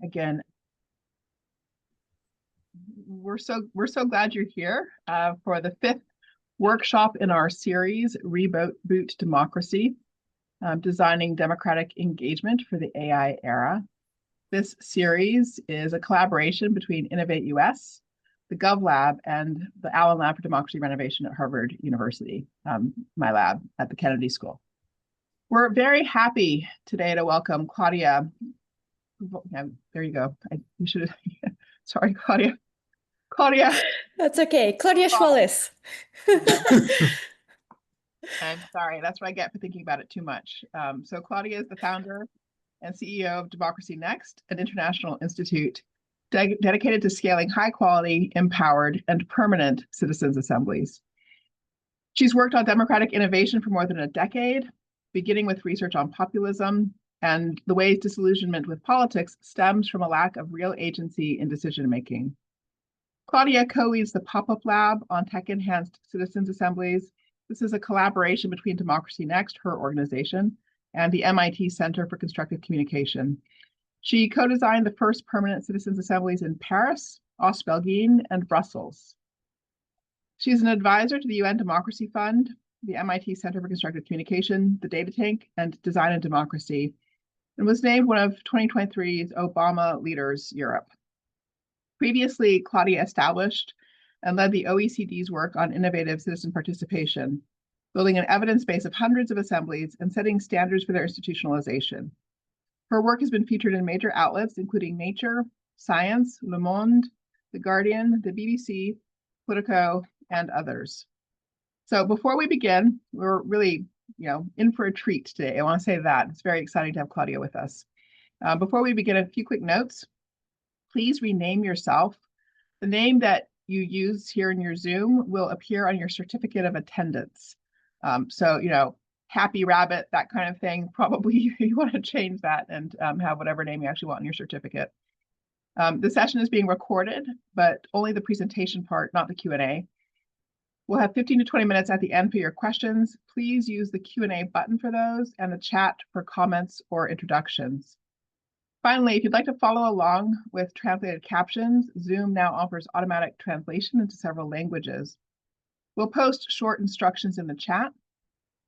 again. We're so glad you're here for the 5th workshop in our series, Reboot Democracy, Designing Democratic Engagement for the AI Era. This series is a collaboration between Innovate US, the GovLab, and the Allen Lab for Democracy Renovation at Harvard University, my lab at the Kennedy School. We're very happy today to welcome Claudia. Yeah, there you go. You should have, sorry, Claudia. Claudia. That's okay. Claudia Chwalisz. I'm sorry. That's what I get for thinking about it too much. So Claudia is the founder and CEO of Democracy Next, an international institute dedicated to scaling high quality, empowered, and permanent citizens' assemblies. She's worked on democratic innovation for more than a decade, beginning with research on populism and the ways disillusionment with politics stems from a lack of real agency in decision-making. Claudia co-leads the pop-up lab on tech-enhanced citizens' assemblies. This is a collaboration between Democracy Next, her organization, and the MIT Center for Constructive Communication. She co-designed the first permanent citizens' assemblies in Paris, Ostbelgien, and Brussels. She's an advisor to the UN Democracy Fund, the MIT Center for Constructive Communication, the Data Tank, and Design and Democracy, and was named one of 2023's Obama Leaders Europe. Previously, Claudia established and led the OECD's work on innovative citizen participation, building an evidence base of hundreds of assemblies and setting standards for their institutionalization. Her work has been featured in major outlets, including Nature, Science, Le Monde, The Guardian, the BBC, Politico, and others. So before we begin, we're really, in for a treat today. I want to say that. It's very exciting to have Claudia with us. Before we begin, a few quick notes. Please rename yourself. The name that you use here in your Zoom will appear on your certificate of attendance. So, Happy Rabbit, that kind of thing, probably you want to change that and have whatever name you actually want in your certificate. The session is being recorded, but only the presentation part, not the Q&A. We'll have 15 to 20 minutes at the end for your questions. Please use the Q&A button for those and the chat for comments or introductions. Finally, if you'd like to follow along with translated captions, Zoom now offers automatic translation into several languages. We'll post short instructions in the chat.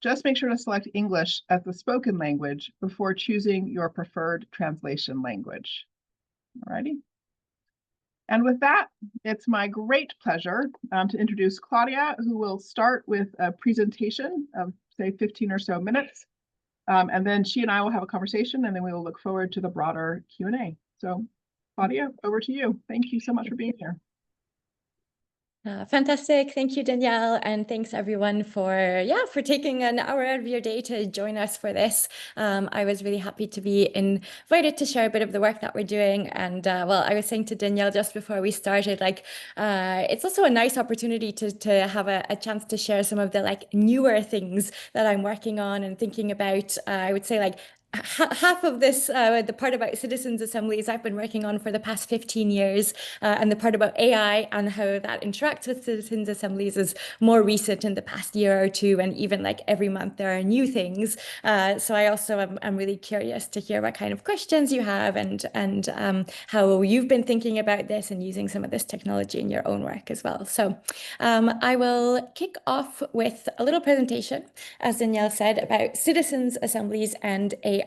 Just make sure to select English as the spoken language before choosing your preferred translation language. Alrighty. And with that, it's my great pleasure to introduce Claudia, who will start with a presentation of, say, 15 or so minutes. And then she and I will have a conversation, and then we will look forward to the broader Q&A. So, Claudia, over to you. Thank you so much for being here. Fantastic. Thank you, Danielle. And thanks everyone for taking an hour out of your day to join us for this. I was really happy to be invited to share a bit of the work that we're doing. And well, I was saying to Danielle just before we started, it's also a nice opportunity to have a chance to share some of the newer things that I'm working on and thinking about. I would say half of this, the part about citizens' assemblies I've been working on for the past 15 years, and the part about AI and how that interacts with citizens' assemblies is more recent in the past year or two, and even every month there are new things. So I also am really curious to hear what kind of questions you have and how you've been thinking about this and using some of this technology in your own work as well. So I will kick off with a little presentation, as Danielle said, about citizens' assemblies and AI.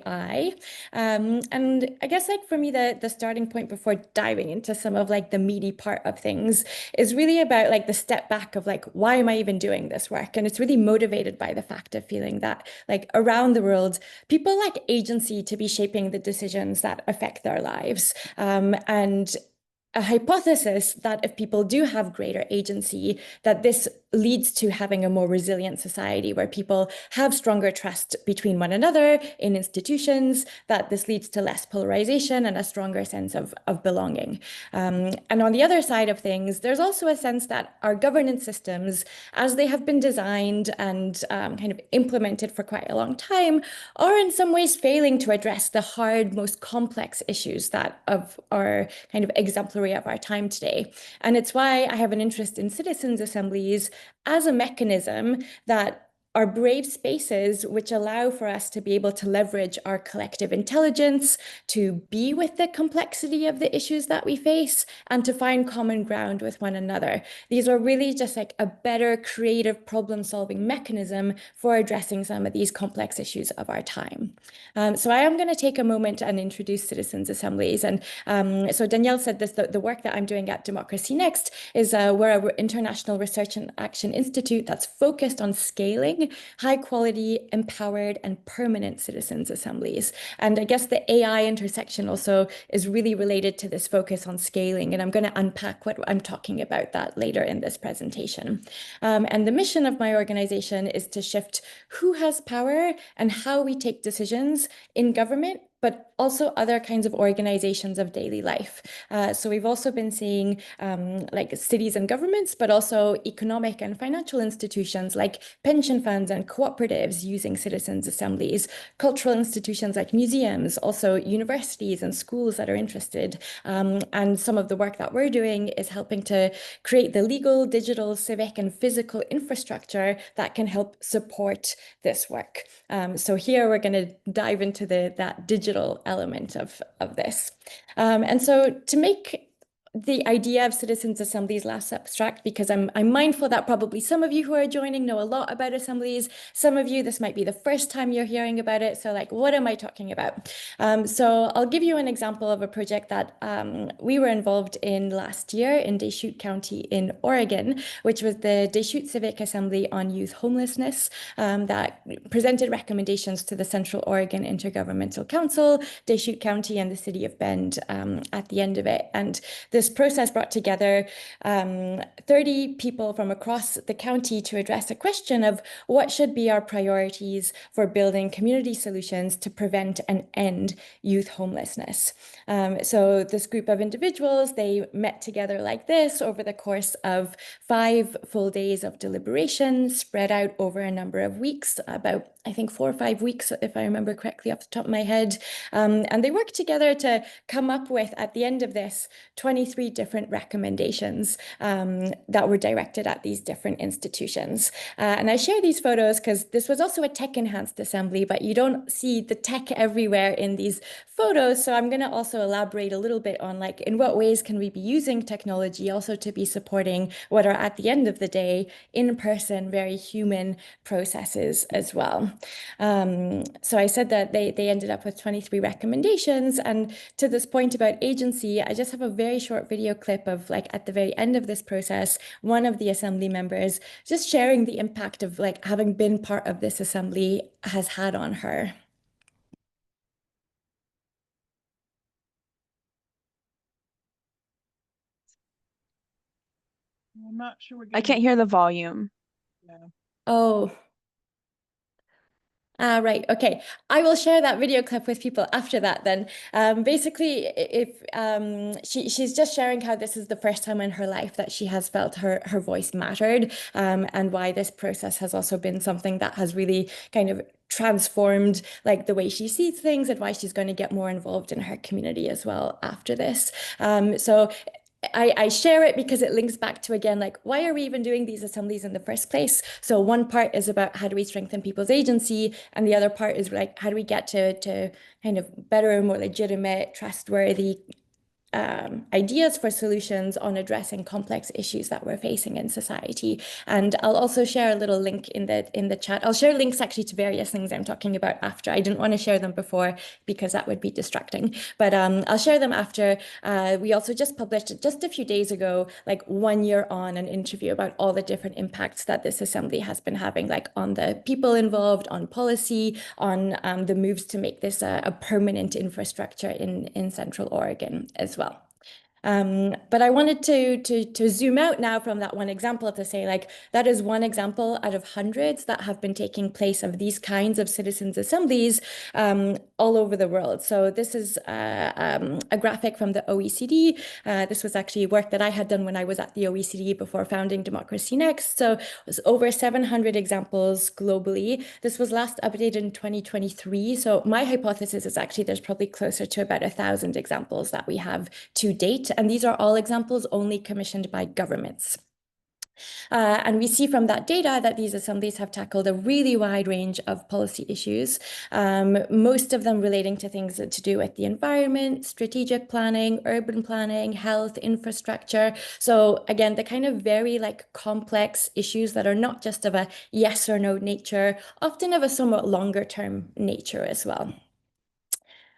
And I guess for me, the starting point before diving into some of the meaty part of things is really about the step back of why am I even doing this work? And it's really motivated by the fact of feeling that around the world, people lack agency to be shaping the decisions that affect their lives. And a hypothesis that if people do have greater agency, that this leads to having a more resilient society where people have stronger trust between one another in institutions, that this leads to less polarization and a stronger sense of belonging. And on the other side of things, there's also a sense that our governance systems, as they have been designed and kind of implemented for quite a long time, are in some ways failing to address the hard, most complex issues that are kind of exemplary of our time today. And it's why I have an interest in citizens' assemblies as a mechanism that are brave spaces which allow for us to be able to leverage our collective intelligence, to be with the complexity of the issues that we face, and to find common ground with one another. These are really just like a better creative problem-solving mechanism for addressing some of these complex issues of our time. So I am going to take a moment and introduce citizens' assemblies. And so Danielle said this, the work that I'm doing at Democracy Next is we're an international research and action institute that's focused on scaling high quality, empowered, and permanent citizens' assemblies. And I guess the AI intersection also is really related to this focus on scaling. And I'm going to unpack what I'm talking about that later in this presentation. And the mission of my organization is to shift who has power and how we take decisions in government, but also other kinds of organizations of daily life. So we've also been seeing like cities and governments, but also economic and financial institutions like pension funds and cooperatives using citizens' assemblies, cultural institutions like museums, also universities and schools that are interested. And some of the work that we're doing is helping to create the legal, digital, civic, and physical infrastructure that can help support this work. So here we're going to dive into that digital element of this. And so to make the idea of citizens' assemblies less abstract, because I'm mindful that probably some of you who are joining know a lot about assemblies. Some of you, this might be the first time you're hearing about it. So like, what am I talking about? So I'll give you an example of a project that we were involved in last year in Deschutes County in Oregon, which was the Deschutes Civic Assembly on Youth Homelessness that presented recommendations to the Central Oregon Intergovernmental Council, Deschutes County, and the City of Bend at the end of it. And this process brought together 30 people from across the county to address a question of what should be our priorities for building community solutions to prevent and end youth homelessness. So this group of individuals, they met together like this over the course of 5 full days of deliberation spread out over a number of weeks, about I think 4 or 5 weeks, if I remember correctly off the top of my head. And they worked together to come up with, at the end of this, 23 different recommendations that were directed at these different institutions. And I share these photos because this was also a tech-enhanced assembly, but you don't see the tech everywhere in these photos. So I'm going to also elaborate a little bit on like, in what ways can we be using technology also to be supporting what are at the end of the day, in-person, very human processes as well. So I said that they ended up with 23 recommendations. And to this point about agency, I just have a very short video clip of like at the very end of this process, one of the assembly members just sharing the impact of like having been part of this assembly has had on her. I'm not sure we're I getting. can't hear the volume. Yeah. Oh. Right. Okay. I will share that video clip with people after that then. Basically, if she's just sharing how this is the first time in her life that she has felt her voice mattered, and why this process has also been something that has really kind of transformed like the way she sees things and why she's going to get more involved in her community as well after this. So I share it because it links back to, again, like, why are we even doing these assemblies in the first place? So one part is about how do we strengthen people's agency, and the other part is like, how do we get to kind of better, more legitimate, trustworthy ideas for solutions on addressing complex issues that we're facing in society. And I'll also share a little link in the chat. I'll share links actually to various things I'm talking about after. I didn't want to share them before because that would be distracting, but I'll share them after. We also just published just a few days ago, like 1 year on, an interview about all the different impacts that this assembly has been having, like on the people involved, on policy, on the moves to make this a permanent infrastructure in Central Oregon as well. But I wanted to zoom out now from that one example to say, like, that is one example out of hundreds that have been taking place of these kinds of citizens' assemblies all over the world. So this is a graphic from the OECD. This was actually work that I had done when I was at the OECD before founding Democracy Next. So it was over 700 examples globally. This was last updated in 2023. So my hypothesis is actually there's probably closer to about 1,000 examples that we have to date. And these are all examples only commissioned by governments. And we see from that data that these assemblies have tackled a really wide range of policy issues, most of them relating to things to do with the environment, strategic planning, urban planning, health, infrastructure. So again, the kind of very like complex issues that are not just of a yes or no nature, often of a somewhat longer term nature as well.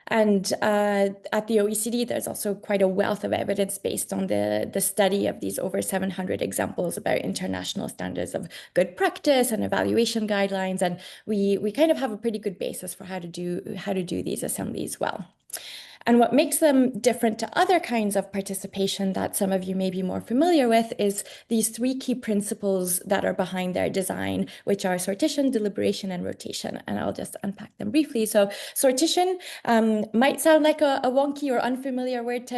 And at the OECD, there's also quite a wealth of evidence based on the study of these over 700 examples about international standards of good practice and evaluation guidelines. And we kind of have a pretty good basis for how to do these assemblies well. And what makes them different to other kinds of participation that some of you may be more familiar with is these three key principles that are behind their design, which are sortition, deliberation, and rotation. And I'll just unpack them briefly. So sortition might sound like a wonky or unfamiliar word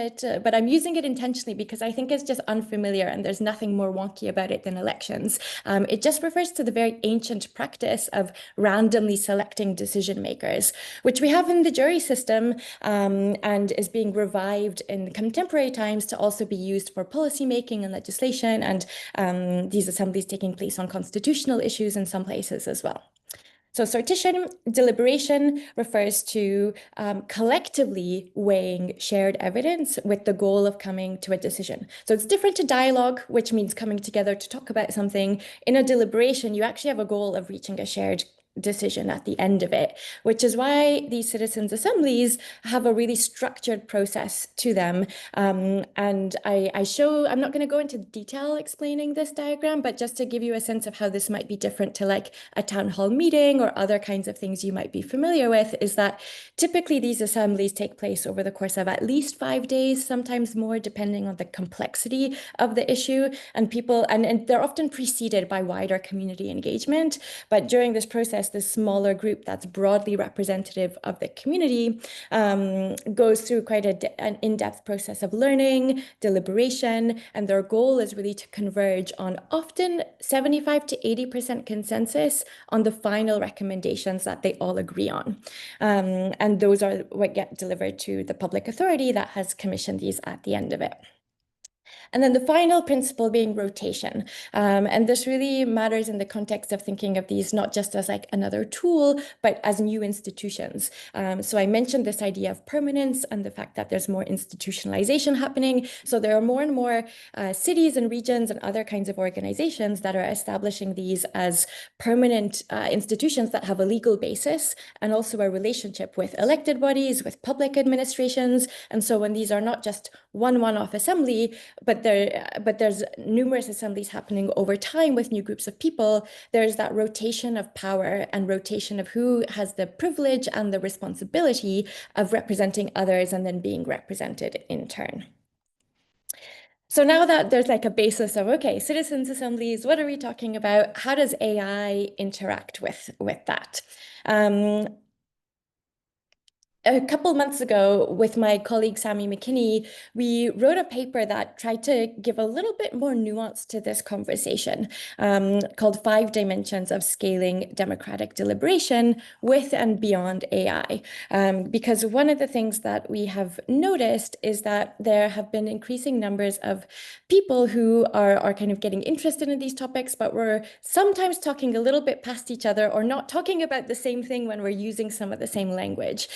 but I'm using it intentionally because I think it's just unfamiliar and there's nothing more wonky about it than elections. It just refers to the very ancient practice of randomly selecting decision makers, which we have in the jury system, and is being revived in contemporary times to also be used for policymaking and legislation, and these assemblies taking place on constitutional issues in some places as well. So sortition, deliberation refers to collectively weighing shared evidence with the goal of coming to a decision. So it's different to dialogue, which means coming together to talk about something. In a deliberation, you actually have a goal of reaching a shared decision at the end of it, which is why these citizens' assemblies have a really structured process to them. And I'm not going to go into detail explaining this diagram, but just to give you a sense of how this might be different to like a town hall meeting or other kinds of things you might be familiar with, is that typically these assemblies take place over the course of at least 5 days, sometimes more, depending on the complexity of the issue. And they're often preceded by wider community engagement. But during this process, this smaller group that's broadly representative of the community goes through quite an in-depth process of learning, deliberation, and their goal is really to converge on often 75 to 80% consensus on the final recommendations that they all agree on. And those are what get delivered to the public authority that has commissioned these at the end of it. And then the final principle being rotation. And this really matters in the context of thinking of these not just as like another tool, but as new institutions. So I mentioned this idea of permanence and the fact that there's more institutionalization happening. So there are more and more cities and regions and other kinds of organizations that are establishing these as permanent institutions that have a legal basis and also a relationship with elected bodies, with public administrations. And so when these are not just one-off assembly, but there's numerous assemblies happening over time with new groups of people, there's that rotation of power and rotation of who has the privilege and the responsibility of representing others and then being represented in turn. So now that there's like a basis of, okay, citizens' assemblies, what are we talking about? How does AI interact with that? A couple months ago, with my colleague Sammy McKinney, we wrote a paper that tried to give a little bit more nuance to this conversation, called 5 Dimensions of Scaling Democratic Deliberation with and Beyond AI. Because one of the things that we have noticed is that there have been increasing numbers of people who are kind of getting interested in these topics, but we're sometimes talking a little bit past each other or not talking about the same thing when we're using some of the same language.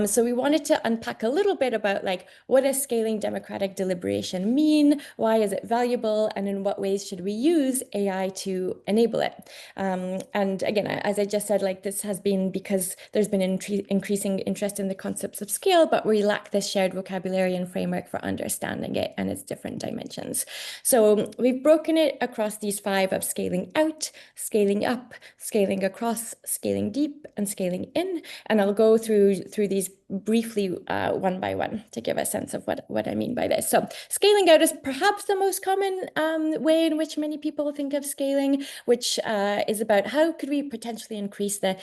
So we wanted to unpack a little bit about like, what does scaling democratic deliberation mean? Why is it valuable? And in what ways should we use AI to enable it? And again, as I just said, like this has been because there's been increasing interest in the concepts of scale, but we lack this shared vocabulary and framework for understanding it and its different dimensions. So we've broken it across these 5 of scaling out, scaling up, scaling across, scaling deep, and scaling in. And I'll go through these briefly one by one to give a sense of what I mean by this. So scaling out is perhaps the most common way in which many people think of scaling, which is about how could we potentially increase the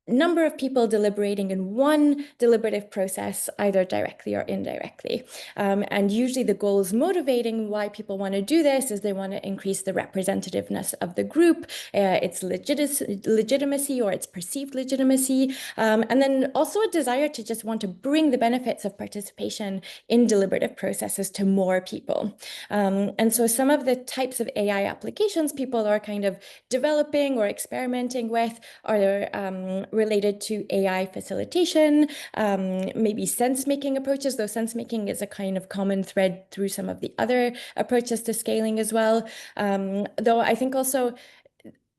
number of people deliberating in one deliberative process, either directly or indirectly. And usually the goals motivating why people want to do this is they want to increase the representativeness of the group, its legitimacy or its perceived legitimacy, and then also a desire to just want to bring the benefits of participation in deliberative processes to more people. And so some of the types of AI applications people are kind of developing or experimenting with are related to AI facilitation, maybe sense-making approaches, though sense-making is a kind of common thread through some of the other approaches to scaling as well. Though I think also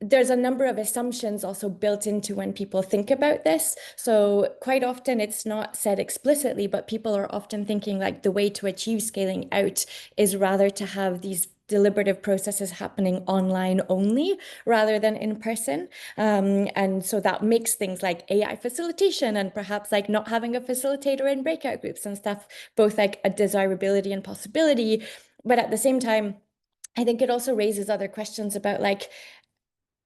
there's a number of assumptions also built into when people think about this. So quite often it's not said explicitly, but people are often thinking like the way to achieve scaling out is rather to have these deliberative processes happening online only rather than in person. And so that makes things like AI facilitation and perhaps like not having a facilitator in breakout groups and stuff, both like a desirability and possibility. But at the same time, I think it also raises other questions about like,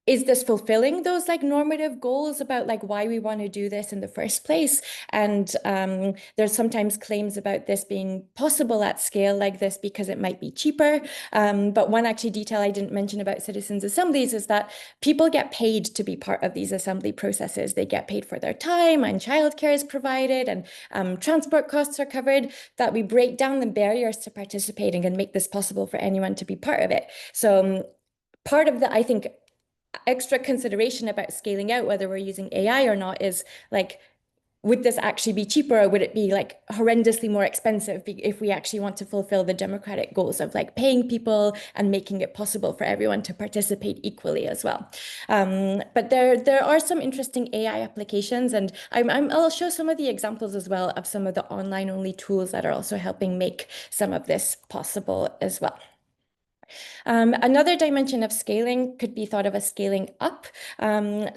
is this fulfilling those like normative goals about like why we want to do this in the first place? And there's sometimes claims about this being possible at scale like this because it might be cheaper. But one actually detail I didn't mention about citizens' assemblies is that people get paid to be part of these assembly processes. They get paid for their time and childcare is provided and transport costs are covered, that we break down the barriers to participating and make this possible for anyone to be part of it. So part of the, I think, extra consideration about scaling out, whether we're using AI or not, is like, would this actually be cheaper or would it be like horrendously more expensive if we actually want to fulfill the democratic goals of like paying people and making it possible for everyone to participate equally as well? But there are some interesting AI applications, and I'll show some of the examples as well of some of the online only tools that are also helping make some of this possible as well. Another dimension of scaling could be thought of as scaling up.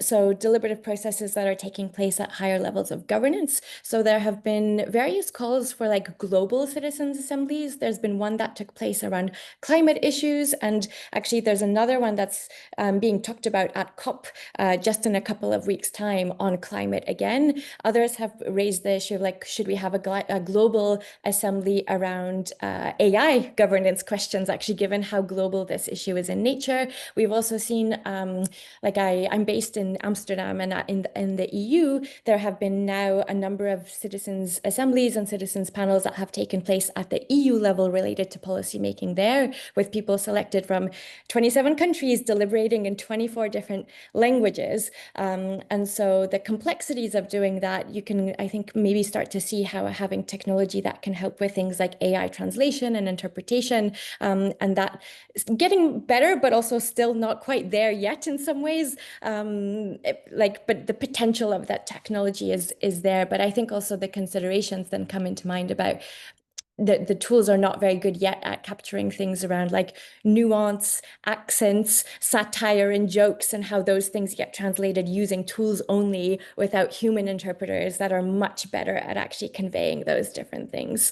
So deliberative processes that are taking place at higher levels of governance. So there have been various calls for like global citizens' assemblies. There's been one that took place around climate issues. And actually there's another one that's being talked about at COP just in a couple of weeks' time on climate again. Others have raised the issue of like, should we have a global assembly around AI governance questions, actually, given how global this issue is in nature. We've also seen, like I'm based in Amsterdam, and in the EU, there have been now a number of citizens' assemblies and citizens' panels that have taken place at the EU level related to policy making there, with people selected from 27 countries deliberating in 24 different languages. And so the complexities of doing that, you can, I think, maybe start to see how having technology that can help with things like AI translation and interpretation, and that getting better, but also still not quite there yet in some ways. But the potential of that technology is there. But I think also the considerations then come into mind about the tools are not very good yet at capturing things around like nuance, accents, satire, and jokes, and how those things get translated using tools only without human interpreters that are much better at actually conveying those different things.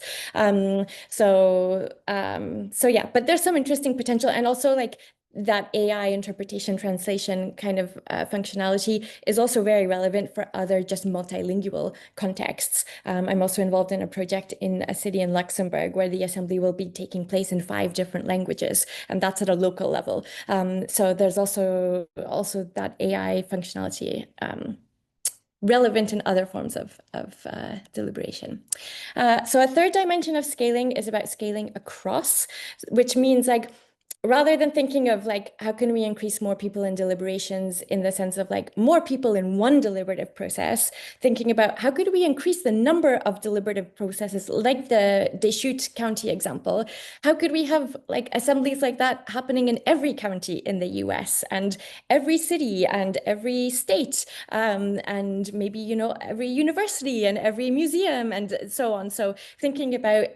So yeah, but there's some interesting potential, and also like that AI interpretation translation kind of functionality is also very relevant for other just multilingual contexts. I'm also involved in a project in a city in Luxembourg where the assembly will be taking place in 5 different languages, and that's at a local level. So there's also that AI functionality relevant in other forms of deliberation. So a third dimension of scaling is about scaling across, which means like, rather than thinking of like, how can we increase more people in deliberations in the sense of like more people in one deliberative process, thinking about how could we increase the number of deliberative processes, like the Deschutes County example. How could we have like assemblies like that happening in every county in the US and every city and every state, and maybe, you know, every university and every museum and so on. So thinking about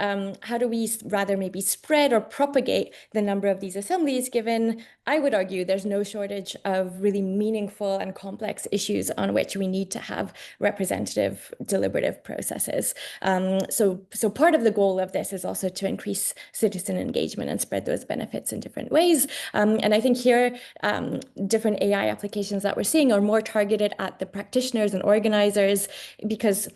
how do we rather maybe spread or propagate the number of these assemblies, given, I would argue, there's no shortage of really meaningful and complex issues on which we need to have representative deliberative processes. So part of the goal of this is also to increase citizen engagement and spread those benefits in different ways. And I think here, different AI applications that we're seeing are more targeted at the practitioners and organizers, because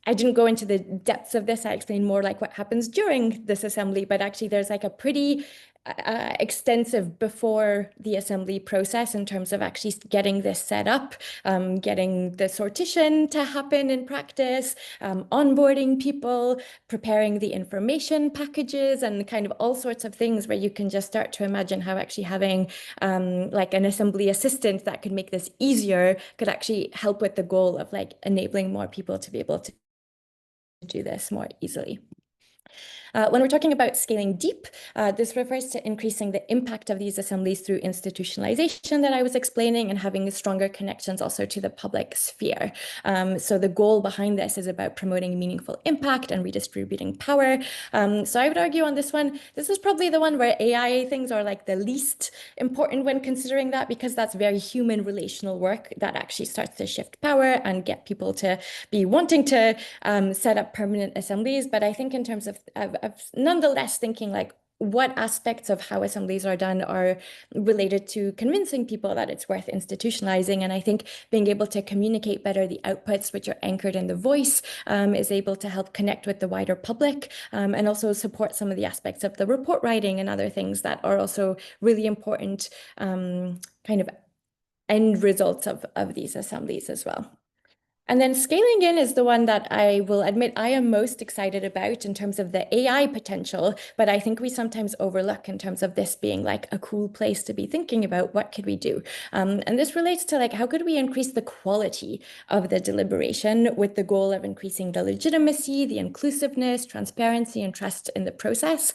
I didn't go into the depths of this. I explained more like what happens during this assembly, but actually there's like a pretty extensive before the assembly process in terms of actually getting this set up, getting the sortition to happen in practice, onboarding people, preparing the information packages, and kind of all sorts of things where you can just start to imagine how actually having like an assembly assistant that could make this easier could actually help with the goal of like enabling more people to be able to do this more easily. When we're talking about scaling deep, this refers to increasing the impact of these assemblies through institutionalization that I was explaining, and having stronger connections also to the public sphere. So the goal behind this is about promoting meaningful impact and redistributing power. So I would argue on this one, this is probably the one where AI things are like the least important when considering that, because that's very human relational work that actually starts to shift power and get people to be wanting to set up permanent assemblies. But I think in terms of nonetheless thinking like what aspects of how assemblies are done are related to convincing people that it's worth institutionalizing. And I think being able to communicate better the outputs, which are anchored in the voice, is able to help connect with the wider public, and also support some of the aspects of the report writing and other things that are also really important kind of end results of these assemblies as well. And then scaling in is the one that I will admit I am most excited about in terms of the AI potential, but I think we sometimes overlook in terms of this being like a cool place to be thinking about what could we do. And this relates to like, how could we increase the quality of the deliberation with the goal of increasing the legitimacy, the inclusiveness, transparency, and trust in the process.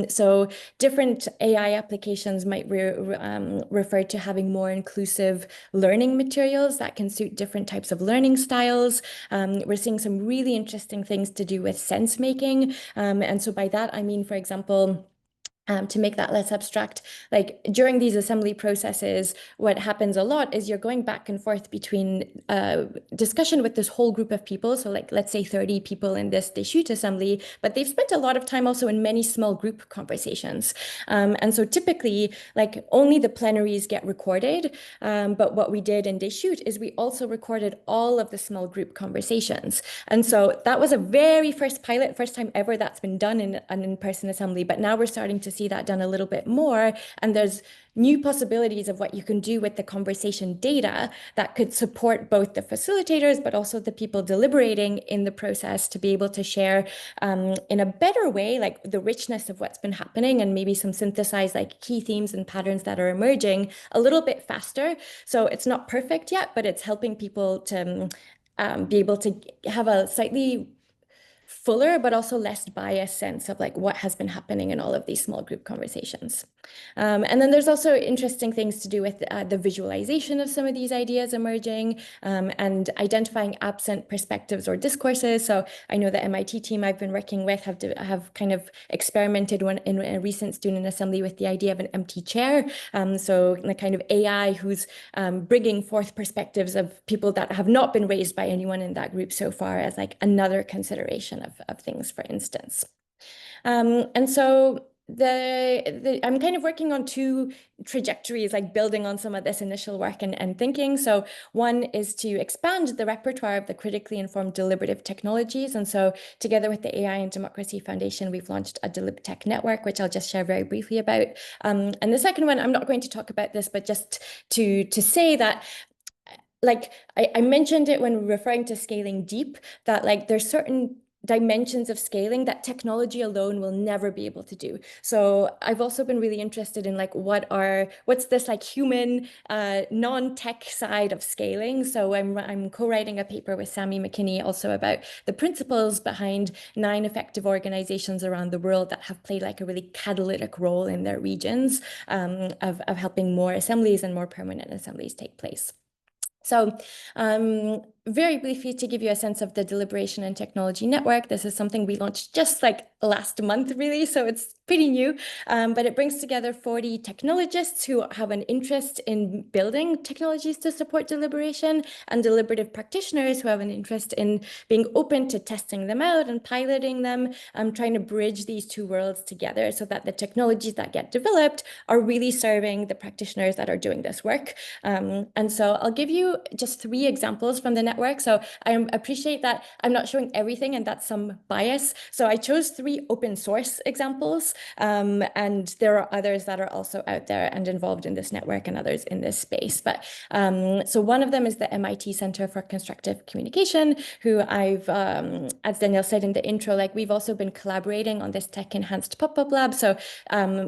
So different AI applications might refer to having more inclusive learning materials that can suit different types of learning styles. We're seeing some really interesting things to do with sense making. And so by that, I mean, for example, to make that less abstract, like during these assembly processes, what happens a lot is you're going back and forth between discussion with this whole group of people. So like, let's say 30 people in this shoot assembly, but they've spent a lot of time also in many small group conversations. And so typically, like only the plenaries get recorded. But what we did in this shoot is we also recorded all of the small group conversations. And so that was a very first pilot, first time ever that's been done in an in-person assembly. But now we're starting to see that done a little bit more. And there's new possibilities of what you can do with the conversation data that could support both the facilitators, but also the people deliberating in the process to be able to share in a better way, like the richness of what's been happening, and maybe some synthesized like key themes and patterns that are emerging a little bit faster. So it's not perfect yet, but it's helping people to be able to have a slightly fuller, but also less biased sense of like what has been happening in all of these small group conversations. And then there's also interesting things to do with the visualization of some of these ideas emerging, and identifying absent perspectives or discourses. So I know the MIT team I've been working with have kind of experimented in a recent student assembly with the idea of an empty chair. So the kind of AI who's bringing forth perspectives of people that have not been raised by anyone in that group so far as like another consideration of things, for instance. And so I'm kind of working on two trajectories, like building on some of this initial work and thinking. So one is to expand the repertoire of the critically informed deliberative technologies. And so together with the AI and Democracy Foundation, we've launched a DelibTech network, which I'll just share very briefly about. And the second one, I'm not going to talk about this, but just to say that like I mentioned it when referring to scaling deep, that like there's certain dimensions of scaling that technology alone will never be able to do. So I've also been really interested in like what's this like human non-tech side of scaling. So I'm co-writing a paper with Sammy McKinney also about the principles behind 9 effective organizations around the world that have played like a really catalytic role in their regions, of helping more assemblies and more permanent assemblies take place. So very briefly, to give you a sense of the Deliberation and Technology Network, this is something we launched just like last month, really, so it's pretty new, but it brings together 40 technologists who have an interest in building technologies to support deliberation, and deliberative practitioners who have an interest in being open to testing them out and piloting them, trying to bridge these two worlds together so that the technologies that get developed are really serving the practitioners that are doing this work. And so I'll give you just 3 examples from the network. So I appreciate that I'm not showing everything, and that's some bias. So I chose 3 open source examples, and there are others that are also out there and involved in this network and others in this space. But so one of them is the MIT Center for Constructive Communication, who I've, as Danielle said in the intro, like we've also been collaborating on this tech enhanced pop-up lab. So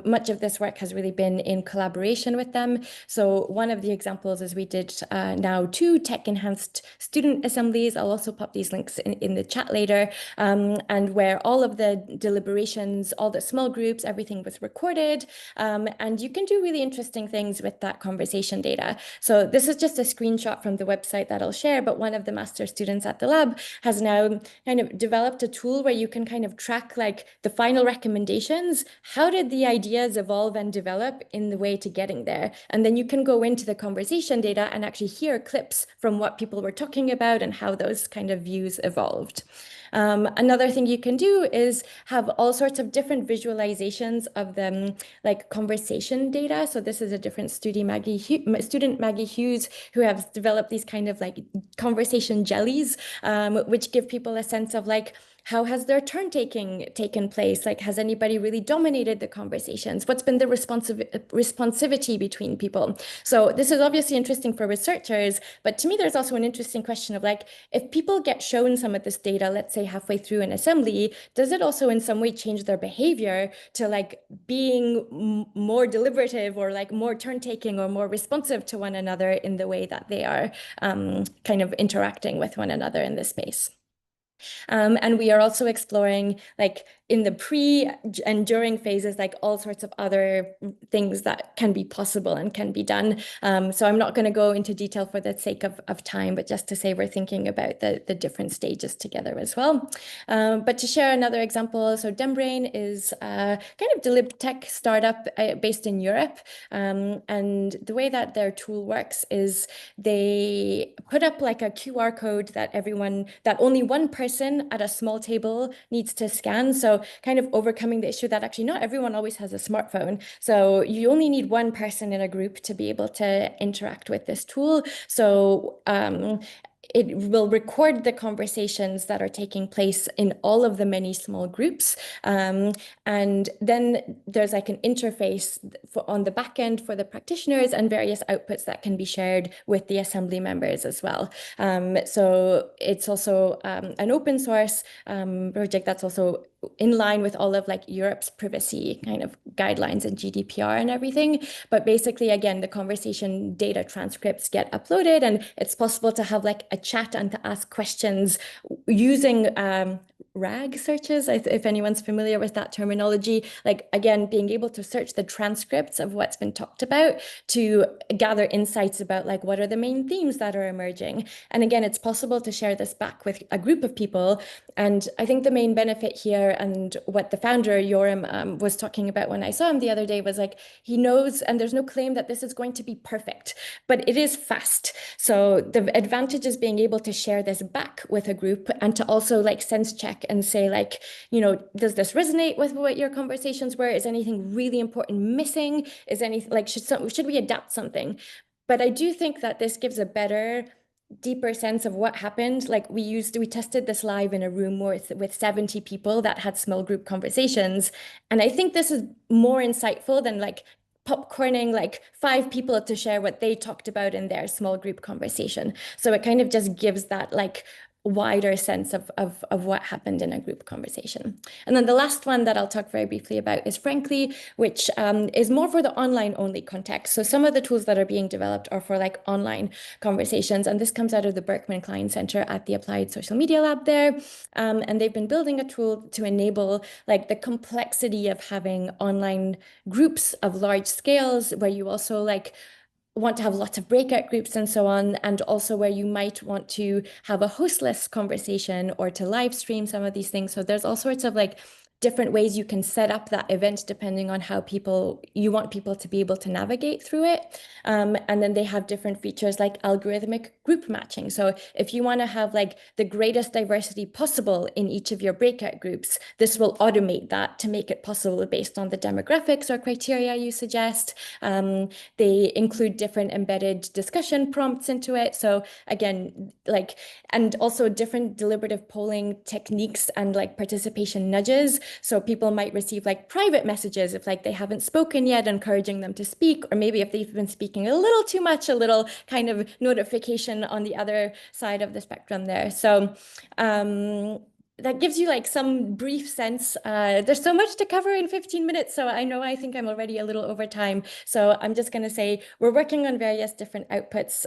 much of this work has really been in collaboration with them. So one of the examples is we did now 2 tech enhanced student assemblies. I'll also pop these links in the chat later, and where all of the deliberations, all the small groups, everything was recorded, and you can do really interesting things with that conversation data. So this is just a screenshot from the website that I'll share, but one of the master students at the lab has now kind of developed a tool where you can kind of track like the final recommendations. How did the ideas evolve and develop in the way to getting there? And then you can go into the conversation data and actually hear clips from what people were talking about and how those kind of views evolved. Another thing you can do is have all sorts of different visualizations of the like conversation data. So this is a different student, Maggie Hughes, who has developed these kind of like conversation jellies, which give people a sense of like, how has their turn taken place? Like, has anybody really dominated the conversations? What's been the responsivity between people? So this is obviously interesting for researchers, but to me, there's also an interesting question of like, if people get shown some of this data, let's say halfway through an assembly, does it also in some way change their behavior to like being more deliberative or like more turn taking or more responsive to one another in the way that they are kind of interacting with one another in this space? And we are also exploring like in the pre and during phases, like all sorts of other things that can be possible and can be done. So I'm not going to go into detail for the sake of time, but just to say we're thinking about the different stages together as well. But to share another example, so Dembrain is a kind of delib tech startup based in Europe. And the way that their tool works is they put up like a QR code that only one person at a small table needs to scan. So kind of overcoming the issue that actually not everyone always has a smartphone. So you only need one person in a group to be able to interact with this tool. So it will record the conversations that are taking place in all of the many small groups. And then there's like an interface on the back end for the practitioners and various outputs that can be shared with the assembly members as well. So it's also an open source project that's also in line with all of like Europe's privacy kind of guidelines and GDPR and everything. But basically, again, the conversation data transcripts get uploaded, and it's possible to have like a chat and to ask questions using RAG searches, if anyone's familiar with that terminology. Like, again, being able to search the transcripts of what's been talked about to gather insights about like what are the main themes that are emerging. And again, it's possible to share this back with a group of people. And I think the main benefit here, and what the founder, Yoram, was talking about when I saw him the other day, was like, he knows, and there's no claim that this is going to be perfect, but it is fast. So the advantage is being able to share this back with a group and to also like sense check and say like, you know, does this resonate with what your conversations were? Is anything really important missing? Is anything like, should we adapt something? But I do think that this gives a better, deeper sense of what happened. Like we tested this live in a room with 70 people that had small group conversations. And I think this is more insightful than like popcorning like 5 people to share what they talked about in their small group conversation. So it kind of just gives that like wider sense of what happened in a group conversation. And then the last one that I'll talk very briefly about is Frankly, which is more for the online only context. So some of the tools that are being developed are for like online conversations. And this comes out of the Berkman Klein Center at the Applied Social Media Lab there. And they've been building a tool to enable like the complexity of having online groups of large scales where you also like want to have lots of breakout groups and so on, and also where you might want to have a hostless conversation or to live stream some of these things. So there's all sorts of like different ways you can set up that event depending on how you want people to be able to navigate through it. And then they have different features like algorithmic group matching. So if you want to have like the greatest diversity possible in each of your breakout groups, this will automate that to make it possible based on the demographics or criteria you suggest. They include different embedded discussion prompts into it. So again, like, and also different deliberative polling techniques and like participation nudges. So people might receive like private messages if like they haven't spoken yet, encouraging them to speak, or maybe if they've been speaking a little too much, a little kind of notification on the other side of the spectrum there. So that gives you like some brief sense. There's so much to cover in 15 minutes, so I think I'm already a little over time. So I'm just going to say we're working on various different outputs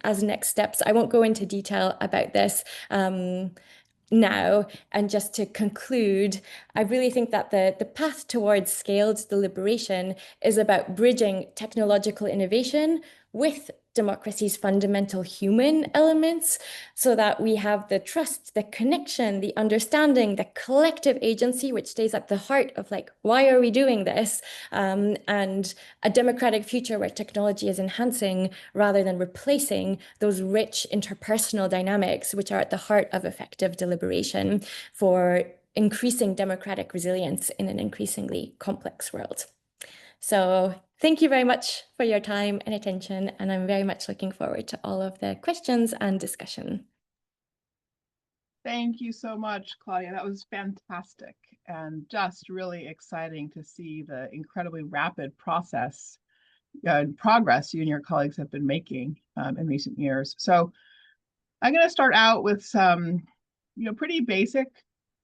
as next steps. I won't go into detail about this now. And just to conclude, I really think that the path towards scaled deliberation is about bridging technological innovation with democracy's fundamental human elements, so that we have the trust, the connection, the understanding, the collective agency, which stays at the heart of like, why are we doing this? And a democratic future where technology is enhancing rather than replacing those rich interpersonal dynamics, which are at the heart of effective deliberation for increasing democratic resilience in an increasingly complex world. So thank you very much for your time and attention, and I'm very much looking forward to all of the questions and discussion. Thank you so much, Claudia. That was fantastic and just really exciting to see the incredibly rapid progress you and your colleagues have been making in recent years. So I'm going to start out with some, pretty basic